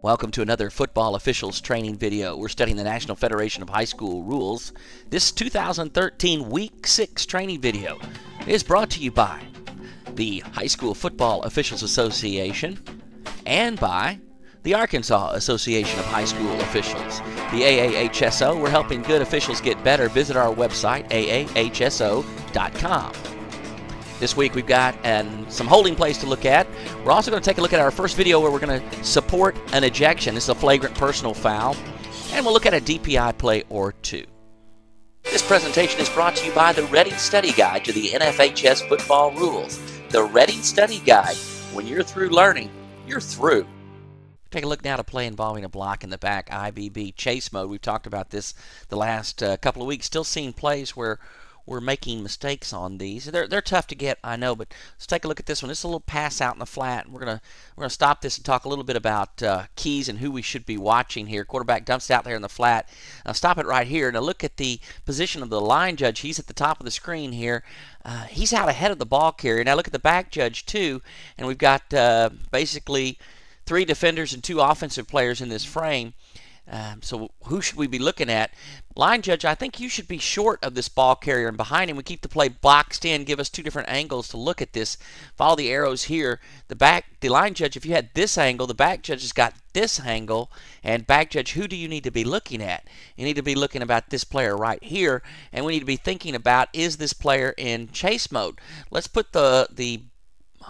Welcome to another football officials training video. We're studying the National Federation of High School Rules. This 2013 Week 6 training video is brought to you by the High School Football Officials Association and by the Arkansas Association of High School Officials. The AAHSO, we're helping good officials get better. Visit our website, aahso.com. This week we've got some holding plays to look at. We're also going to take a look at our first video where we're going to support an ejection. This is a flagrant personal foul. And we'll look at a DPI play or two. This presentation is brought to you by the Reading Study Guide to the NFHS football rules. The Reading Study Guide. When you're through learning, you're through. Take a look now at a play involving a block in the back, IBB chase mode. We've talked about this the last couple of weeks. Still seeing plays where we're making mistakes on these. They're tough to get, I know, but let's take a look at this one. This is a little pass out in the flat. We're gonna stop this and talk a little bit about keys and who we should be watching here. Quarterback dumps out there in the flat. Now stop it right here. Now look at the position of the line judge. He's at the top of the screen here. He's out ahead of the ball carrier. Now look at the back judge too, and we've got basically 3 defenders and 2 offensive players in this frame. So who should we be looking at? Line judge, I think you should be short of this ball carrier, and behind him we keep the play boxed in, give us 2 different angles to look at this. Follow the arrows here. The line judge, if you had this angle, the back judge has got this angle, and back judge, who do you need to be looking at? You need to be looking about this player right here, and we need to be thinking about, is this player in chase mode? Let's put the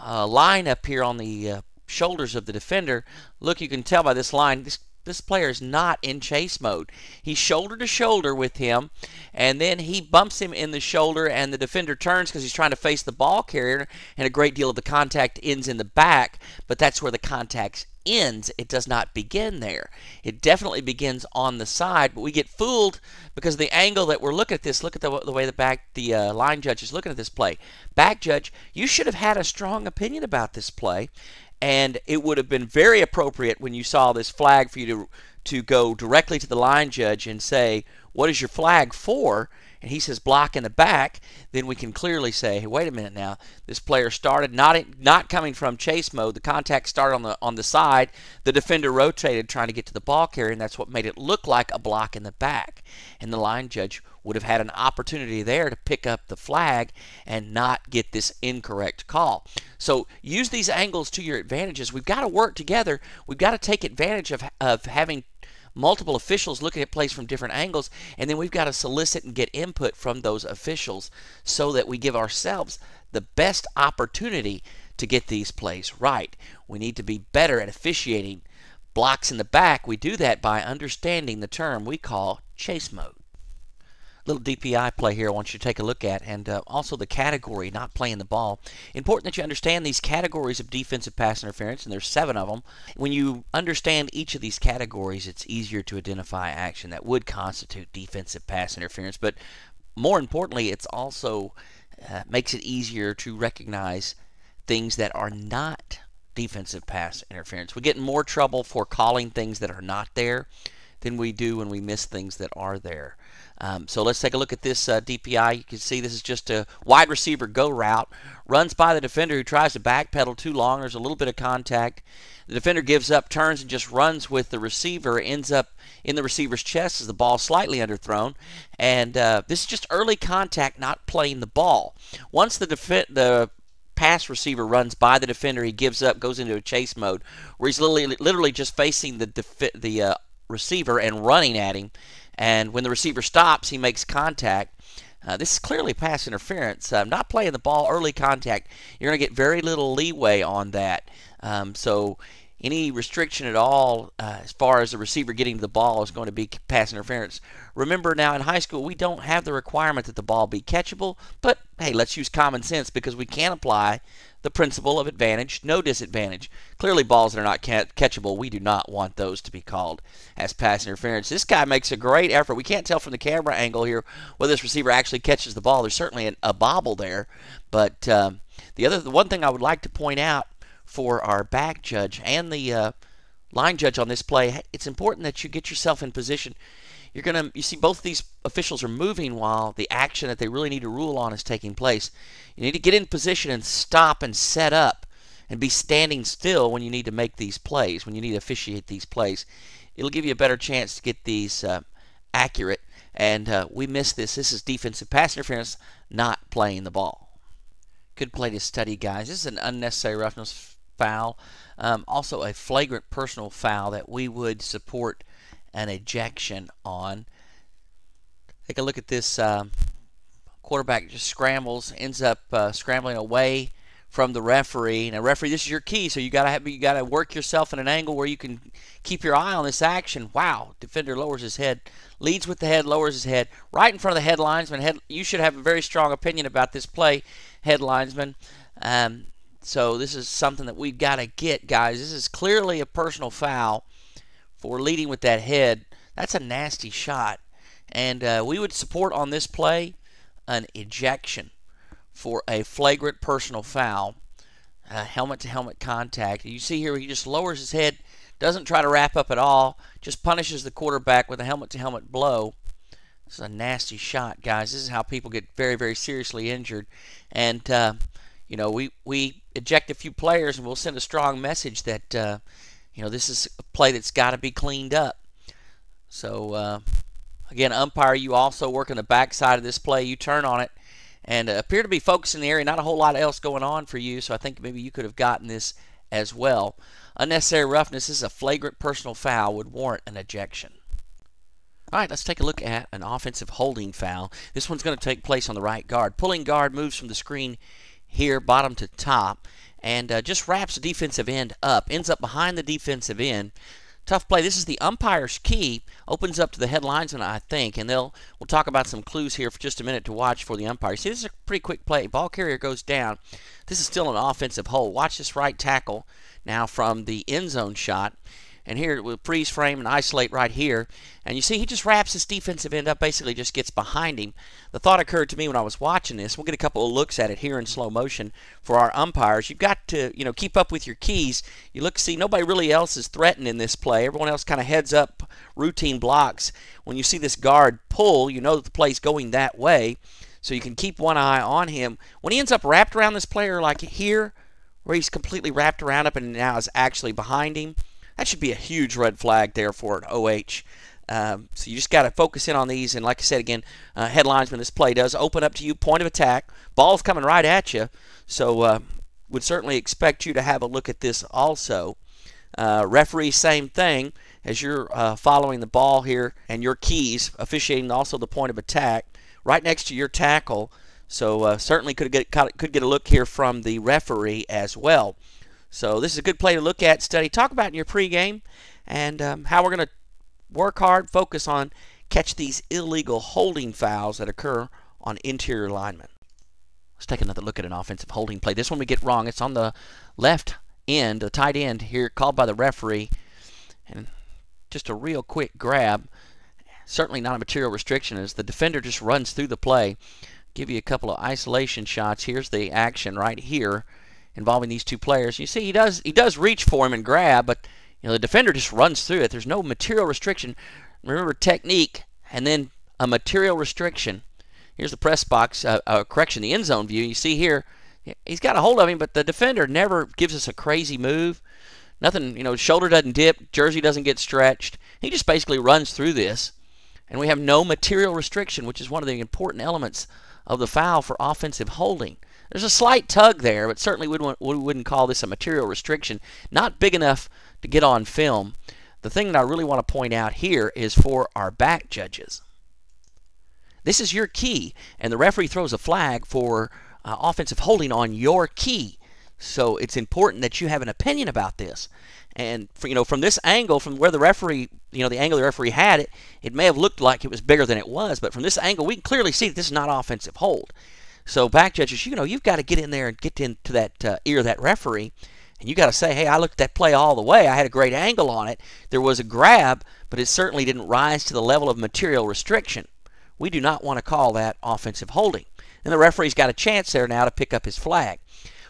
line up here on the shoulders of the defender. Look, you can tell by this line, this player is not in chase mode. He's shoulder to shoulder with him, and then he bumps him in the shoulder, and the defender turns because he's trying to face the ball carrier, and a great deal of the contact ends in the back, but that's where the contact ends. It does not begin there. It definitely begins on the side, but we get fooled because of the angle that we're looking at this. Look at the way the line judge is looking at this play. Back judge, you should have had a strong opinion about this play, and it would have been very appropriate when you saw this flag for you to go directly to the line judge and say, what is your flag for? And he says block in the back. Then we can clearly say, hey, wait a minute now. This player started not coming from chase mode. The contact started on the side. The defender rotated trying to get to the ball carrier, and that's what made it look like a block in the back. And the line judge would have had an opportunity there to pick up the flag and not get this incorrect call. So use these angles to your advantages. We've got to work together. We've got to take advantage of having multiple officials looking at plays from different angles, and then we've got to solicit and get input from those officials so that we give ourselves the best opportunity to get these plays right. We need to be better at officiating blocks in the back. We do that by understanding the term we call chase mode. Little DPI play here I want you to take a look at, and also the category, not playing the ball. Important that you understand these categories of defensive pass interference, and there's 7 of them. When you understand each of these categories, it's easier to identify action that would constitute defensive pass interference, but more importantly, it's also makes it easier to recognize things that are not defensive pass interference. We get in more trouble for calling things that are not there than we do when we miss things that are there. So let's take a look at this DPI. You can see this is just a wide receiver go route. Runs by the defender who tries to backpedal too long. There's a little bit of contact. The defender gives up, turns, and just runs with the receiver. Ends up in the receiver's chest as the ball slightly underthrown. And this is just early contact, not playing the ball. Once the pass receiver runs by the defender, he gives up, goes into a chase mode, where he's literally just facing the receiver and running at him. And when the receiver stops, he makes contact. This is clearly pass interference. Not playing the ball, early contact. You're going to get very little leeway on that. So any restriction at all as far as the receiver getting to the ball is going to be pass interference. Remember now, in high school, we don't have the requirement that the ball be catchable, but hey, let's use common sense because we can apply the principle of advantage, no disadvantage. Clearly, balls that are not catchable, we do not want those to be called as pass interference. This guy makes a great effort. We can't tell from the camera angle here whether this receiver actually catches the ball. There's certainly a bobble there, but the one thing I would like to point out for our back judge and the line judge on this play, it's important that you get yourself in position. You see both of these officials are moving while the action that they really need to rule on is taking place. You need to get in position and stop and set up and be standing still when you need to make these plays, when you need to officiate these plays. It'll give you a better chance to get these accurate. And we missed this. This is defensive pass interference, not playing the ball. Good play to study, guys. This is an unnecessary roughness foul. Also a flagrant personal foul that we would support an ejection on. Take a look at this. Quarterback just scrambles, ends up scrambling away from the referee. Now, referee, this is your key, so you gotta work yourself in an angle where you can keep your eye on this action. Wow, defender lowers his head, leads with the head, lowers his head, right in front of the head linesman. You should have a very strong opinion about this play, head linesman. So this is something that we've got to get, guys. This is clearly a personal foul for leading with that head. That's a nasty shot, and we would support on this play an ejection for a flagrant personal foul, helmet-to-helmet contact. You see here he just lowers his head, doesn't try to wrap up at all, just punishes the quarterback with a helmet-to-helmet blow. This is a nasty shot, guys. This is how people get very, very seriously injured. And, you know, we eject a few players and we'll send a strong message that, you know, this is a play that's got to be cleaned up. So, again, umpire, you also work on the backside of this play. You turn on it and appear to be focused in the area. Not a whole lot else going on for you, so I think maybe you could have gotten this as well. Unnecessary roughness is a flagrant personal foul, would warrant an ejection. All right, let's take a look at an offensive holding foul. This one's going to take place on the right guard. Pulling guard moves from the screen here, bottom to top, and just wraps the defensive end up, ends up behind the defensive end. Tough play. This is the umpire's key. Opens up to the head linesman, I think, and we'll talk about some clues here for just a minute to watch for the umpire. See, this is a pretty quick play. Ball carrier goes down. This is still an offensive hold. Watch this right tackle now from the end zone shot. And here we'll freeze frame and isolate right here. And you see he just wraps his defensive end up, basically just gets behind him. The thought occurred to me when I was watching this. We'll get a couple of looks at it here in slow motion for our umpires. You've got to, you know, keep up with your keys. You look, see, nobody really else is threatened in this play. Everyone else kind of heads up routine blocks. When you see this guard pull, you know that the play's going that way. So you can keep one eye on him. When he ends up wrapped around this player like here, where he's completely wrapped around up and now is actually behind him, that should be a huge red flag there for an OH. So you just got to focus in on these. And like I said again, head linesman, this play does open up to you, point of attack. Ball's coming right at you. So would certainly expect you to have a look at this also. Referee, same thing. As you're following the ball here and your keys, officiating also the point of attack, right next to your tackle. So certainly could get a look here from the referee as well. So this is a good play to look at, study, talk about in your pregame, and how we're going to work hard, focus on catch these illegal holding fouls that occur on interior linemen. Let's take another look at an offensive holding play. This one we get wrong. It's on the left end, the tight end here, called by the referee, and just a real quick grab. Certainly not a material restriction as the defender just runs through the play. Give you a couple of isolation shots. Here's the action right here involving these two players. You see he does reach for him and grab, but you know the defender just runs through it. There's no material restriction. Remember, technique and then a material restriction. Here's the press box, correction, the end zone view. You see here he's got a hold of him, but the defender never gives us a crazy move. Nothing, you know, shoulder doesn't dip, jersey doesn't get stretched. He just basically runs through this, and we have no material restriction, which is one of the important elements of the foul for offensive holding. There's a slight tug there, but certainly we wouldn't call this a material restriction. Not big enough to get on film. The thing that I really want to point out here is for our back judges. This is your key, and the referee throws a flag for offensive holding on your key. So it's important that you have an opinion about this. And from this angle, from where the referee, the angle the referee had it, it may have looked like it was bigger than it was, but from this angle, we can clearly see that this is not offensive hold. So back judges, you've got to get in there and get into that ear of that referee, and you got to say, hey, I looked at that play all the way. I had a great angle on it. There was a grab, but it certainly didn't rise to the level of material restriction. We do not want to call that offensive holding. And the referee's got a chance there now to pick up his flag.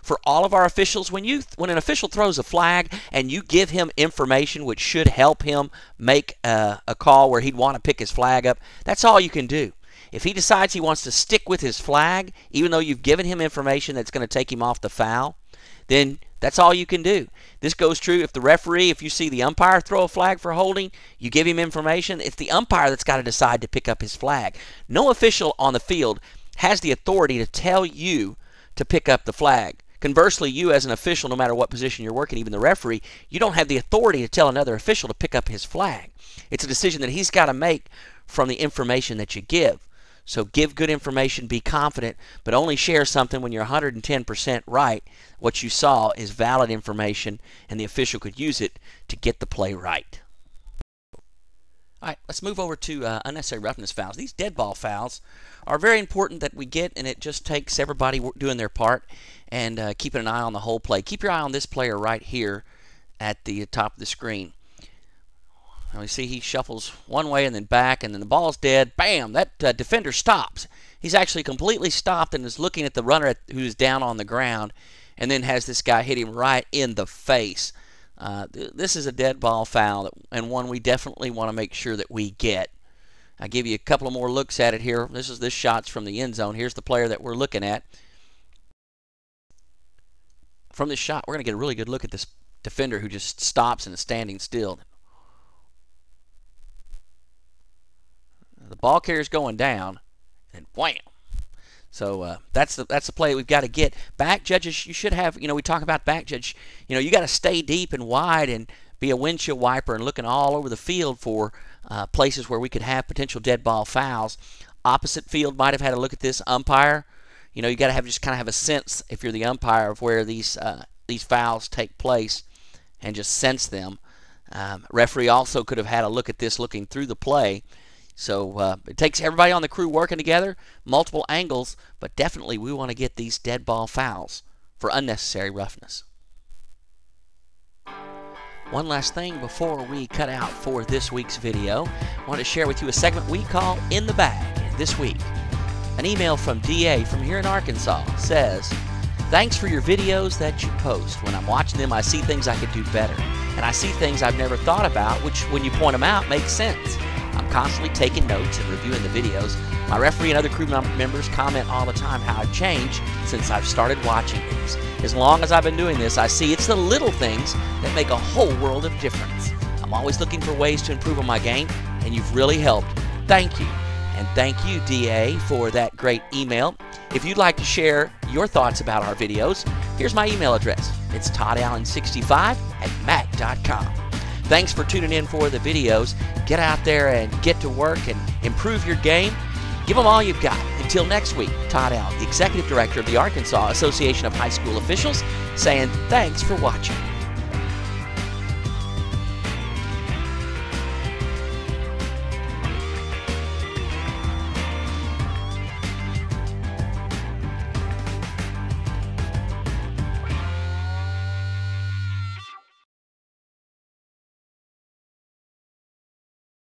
For all of our officials, when an official throws a flag and you give him information which should help him make a call where he'd want to pick his flag up, that's all you can do. If he decides he wants to stick with his flag, even though you've given him information that's going to take him off the foul, then That's all you can do. This goes true if the referee, if you see the umpire throw a flag for holding, you give him information. It's the umpire that's got to decide to pick up his flag. No official on the field has the authority to tell you to pick up the flag. Conversely, you as an official, no matter what position you're working, even the referee, you don't have the authority to tell another official to pick up his flag. It's a decision that he's got to make from the information that you give. So give good information, be confident, but only share something when you're 110% right. What you saw is valid information, and the official could use it to get the play right. All right, let's move over to unnecessary roughness fouls. These dead ball fouls are very important that we get, and it just takes everybody doing their part and keeping an eye on the whole play. Keep your eye on this player right here at the top of the screen. Now you see he shuffles one way and then back, and then the ball's dead. Bam! That defender stops. He's actually completely stopped and is looking at the runner who's down on the ground, and then has this guy hit him right in the face. This is a dead ball foul, and one we definitely want to make sure that we get. I'll give you a couple of more looks at it here. This shot's from the end zone. Here's the player that we're looking at. From this shot, we're going to get a really good look at this defender who just stops and is standing still. The ball carrier's going down, and wham! So that's the play we've got to get. Back judges, you should have, we talk about back judge, you got to stay deep and wide and be a windshield wiper and looking all over the field for places where we could have potential dead ball fouls. Opposite field might have had a look at this umpire. You got to just kind of have a sense, if you're the umpire, of where these fouls take place and just sense them. Referee also could have had a look at this looking through the play. So it takes everybody on the crew working together, multiple angles, but definitely we want to get these dead ball fouls for unnecessary roughness. One last thing before we cut out for this week's video, I want to share with you a segment we call In the Bag. This week, an email from DA from here in Arkansas says, "Thanks for your videos that you post. When I'm watching them, I see things I could do better. And I see things I've never thought about, which when you point them out makes sense. I'm constantly taking notes and reviewing the videos. My referee and other crew members comment all the time how I've changed since I've started watching these. As long as I've been doing this, I see it's the little things that make a whole world of difference. I'm always looking for ways to improve on my game, and you've really helped. Thank you." And thank you, DA, for that great email. If you'd like to share your thoughts about our videos, here's my email address. It's toddallen65@mac.com. Thanks for tuning in for the videos. Get out there and get to work and improve your game. Give them all you've got. Until next week, Todd Allen, the Executive Director of the Arkansas Association of High School Officials, saying thanks for watching.